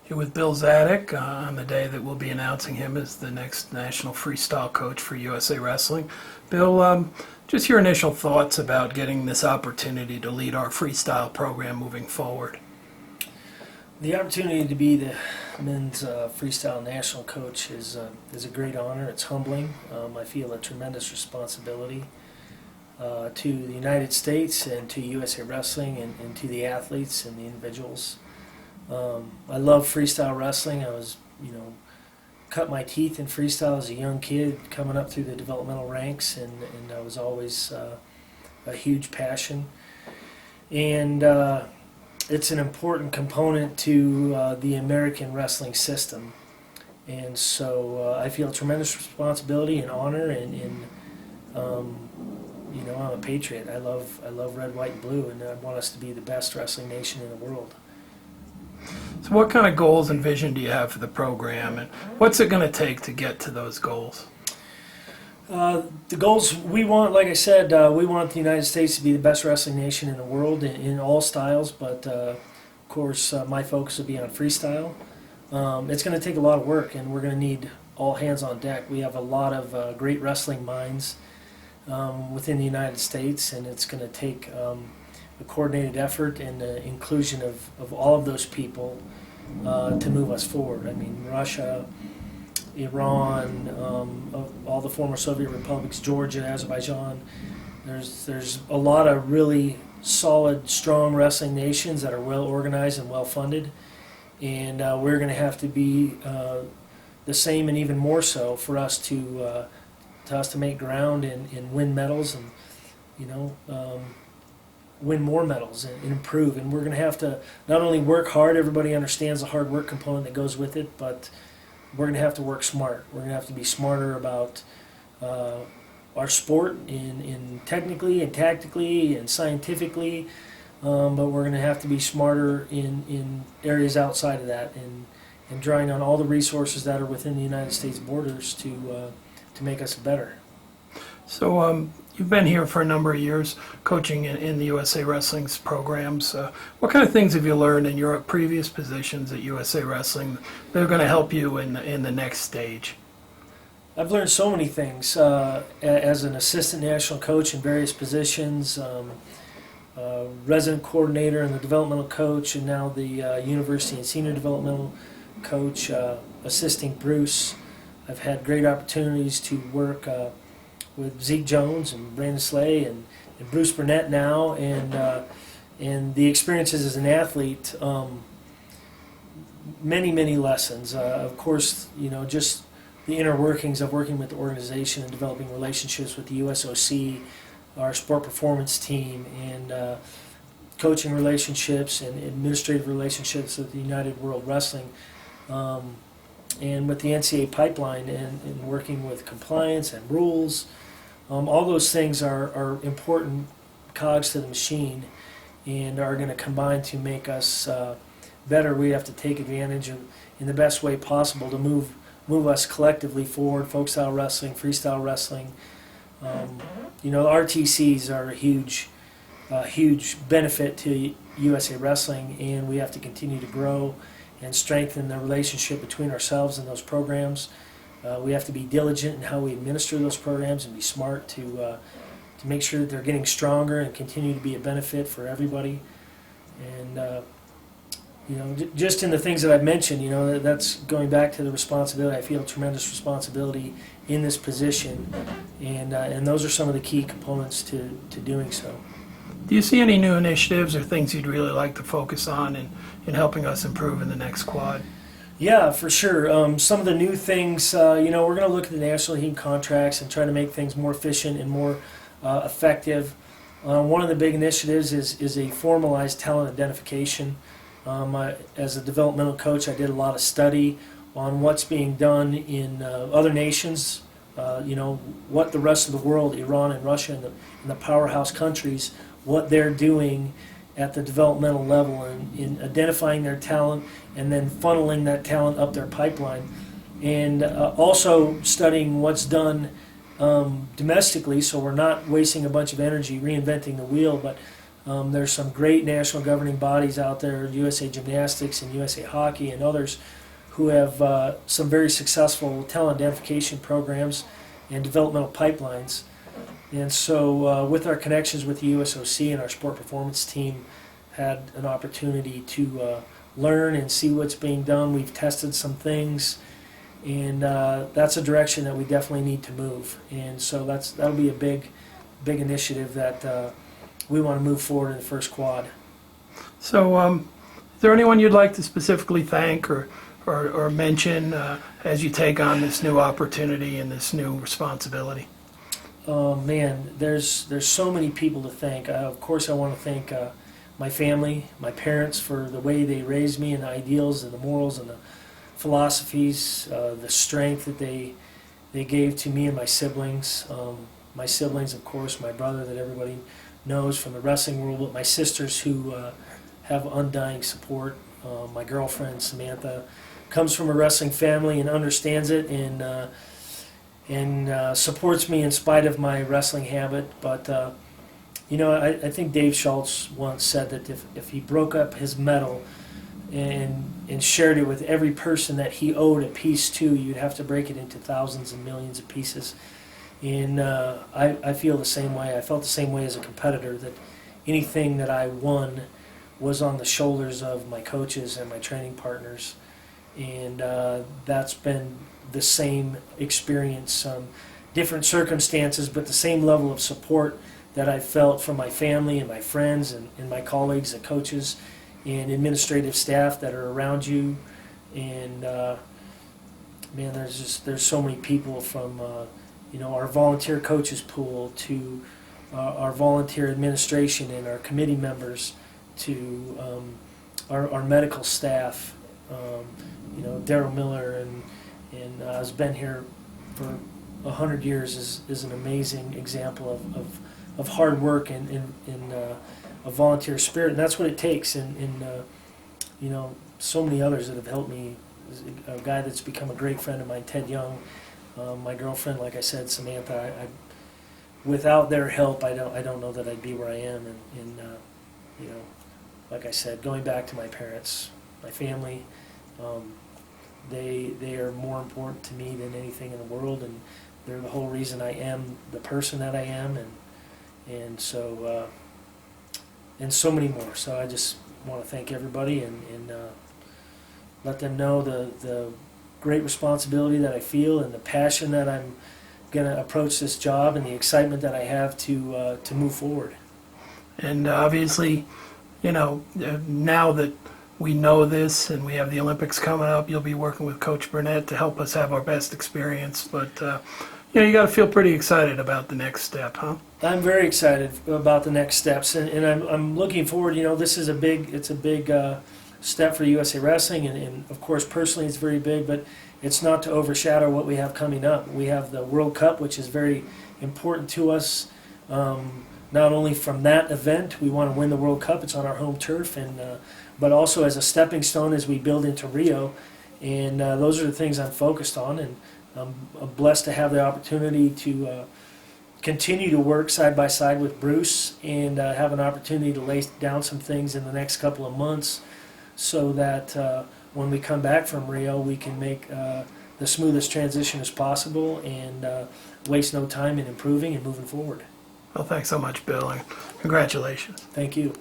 Here with Bill Zadick on the day that we'll be announcing him as the next national freestyle coach for USA Wrestling. Bill, just your initial thoughts about getting this opportunity to lead our freestyle program moving forward. The opportunity to be the men's freestyle national coach is a great honor. It's humbling. I feel a tremendous responsibility to the United States and to USA Wrestling and to the athletes and the individuals. I love freestyle wrestling. I was, cut my teeth in freestyle as a young kid coming up through the developmental ranks, and I was always a huge passion. And it's an important component to the American wrestling system. And so I feel tremendous responsibility and honor, and I'm a patriot. I love red, white, and blue, and I want us to be the best wrestling nation in the world. So what kind of goals and vision do you have for the program, and what's it going to take to get to those goals? The goals we want, like I said, we want the United States to be the best wrestling nation in the world in all styles, but of course my focus will be on freestyle. It's going to take a lot of work, and we're going to need all hands on deck. We have a lot of great wrestling minds within the United States, and it's going to take a coordinated effort and the inclusion of all of those people to move us forward. I mean, Russia, Iran, all the former Soviet republics, Georgia, Azerbaijan. There's a lot of really solid, strong wrestling nations that are well organized and well funded, and we're going to have to be the same and even more so for us to make ground and win medals and win more medals and improve. And we're going to have to not only work hard, everybody understands the hard work component that goes with it, but we're going to have to work smart. We're going to have to be smarter about our sport in technically and tactically and scientifically, but we're going to have to be smarter in areas outside of that and drawing on all the resources that are within the United States borders to make us better. So you've been here for a number of years coaching in the USA Wrestling's programs. What kind of things have you learned in your previous positions at USA Wrestling that are going to help you in the next stage? I've learned so many things as an assistant national coach in various positions, resident coordinator and the developmental coach, and now the university and senior developmental coach, assisting Bruce. I've had great opportunities to work with Zeke Jones and Brandon Slay and Bruce Burnett now, and the experiences as an athlete, many lessons. Of course, just the inner workings of working with the organization and developing relationships with the USOC, our sport performance team, and coaching relationships and administrative relationships with the United World Wrestling, and with the NCAA pipeline and working with compliance and rules. All those things are important cogs to the machine and are going to combine to make us better. We have to take advantage of, in the best way possible, to move us collectively forward. Folk style wrestling, freestyle wrestling. RTCs are a huge benefit to USA Wrestling, and we have to continue to grow and strengthen the relationship between ourselves and those programs. We have to be diligent in how we administer those programs and be smart to make sure that they're getting stronger and continue to be a benefit for everybody. And just in the things that I've mentioned, that's going back to the responsibility. I feel tremendous responsibility in this position, and those are some of the key components to doing so. Do you see any new initiatives or things you'd really like to focus on in helping us improve in the next quad? Yeah, for sure. Some of the new things, we're going to look at the national team contracts and try to make things more efficient and more effective. One of the big initiatives is a formalized talent identification. As a developmental coach, I did a lot of study on what's being done in other nations, what the rest of the world, Iran and Russia and the powerhouse countries, what they're doing at the developmental level and in identifying their talent and then funneling that talent up their pipeline. And also studying what's done domestically, so we're not wasting a bunch of energy reinventing the wheel, but There's some great national governing bodies out there, USA Gymnastics and USA Hockey and others, who have some very successful talent identification programs and developmental pipelines. And so with our connections with the USOC and our sport performance team, had an opportunity to learn and see what's being done. We've tested some things, and that's a direction that we definitely need to move. And so that'll be a big initiative that we want to move forward in the first quad. So, is there anyone you'd like to specifically thank or mention as you take on this new opportunity and this new responsibility? Oh man, there's so many people to thank. Of course, I want to thank my family, my parents, for the way they raised me and the ideals and the morals and the philosophies, the strength that they gave to me and my siblings. My siblings, of course, my brother that everybody knows from the wrestling world, but my sisters who have undying support. My girlfriend, Samantha, comes from a wrestling family and understands it and supports me in spite of my wrestling habit. But I think Dave Schultz once said that if he broke up his medal and shared it with every person that he owed a piece to, you'd have to break it into thousands and millions of pieces. And I feel the same way. I felt the same way as a competitor, that anything that I won was on the shoulders of my coaches and my training partners. And that's been the same experience, different circumstances, but the same level of support that I felt from my family and my friends and my colleagues, the coaches and administrative staff that are around you. And man, there's so many people from our volunteer coaches pool to our volunteer administration and our committee members to our medical staff. Daryl Miller and has been here for 100 years is an amazing example of hard work and a volunteer spirit, and that's what it takes. And so many others that have helped me. A guy that's become a great friend of mine, Ted Young, my girlfriend, like I said, Samantha. Without their help, I don't know that I'd be where I am. And like I said, going back to my parents, my family. They are more important to me than anything in the world, and they're the whole reason I am the person that I am, and so so many more. So I just want to thank everybody and let them know the great responsibility that I feel and the passion that I'm going to approach this job and the excitement that I have to move forward. And obviously, now that we know this and we have the Olympics coming up, you'll be working with Coach Burnett to help us have our best experience. But, you got to feel pretty excited about the next step, huh? I'm very excited about the next steps, and I'm looking forward. This is a big step for USA Wrestling, and of course personally it's very big, but it's not to overshadow what we have coming up. We have the World Cup, which is very important to us. Not only from that event, we want to win the World Cup. It's on our home turf, but also as a stepping stone as we build into Rio. And those are the things I'm focused on, and I'm blessed to have the opportunity to continue to work side by side with Bruce and have an opportunity to lay down some things in the next couple of months so that when we come back from Rio, we can make the smoothest transition as possible and waste no time in improving and moving forward. Well, thanks so much, Bill, and congratulations. Thank you.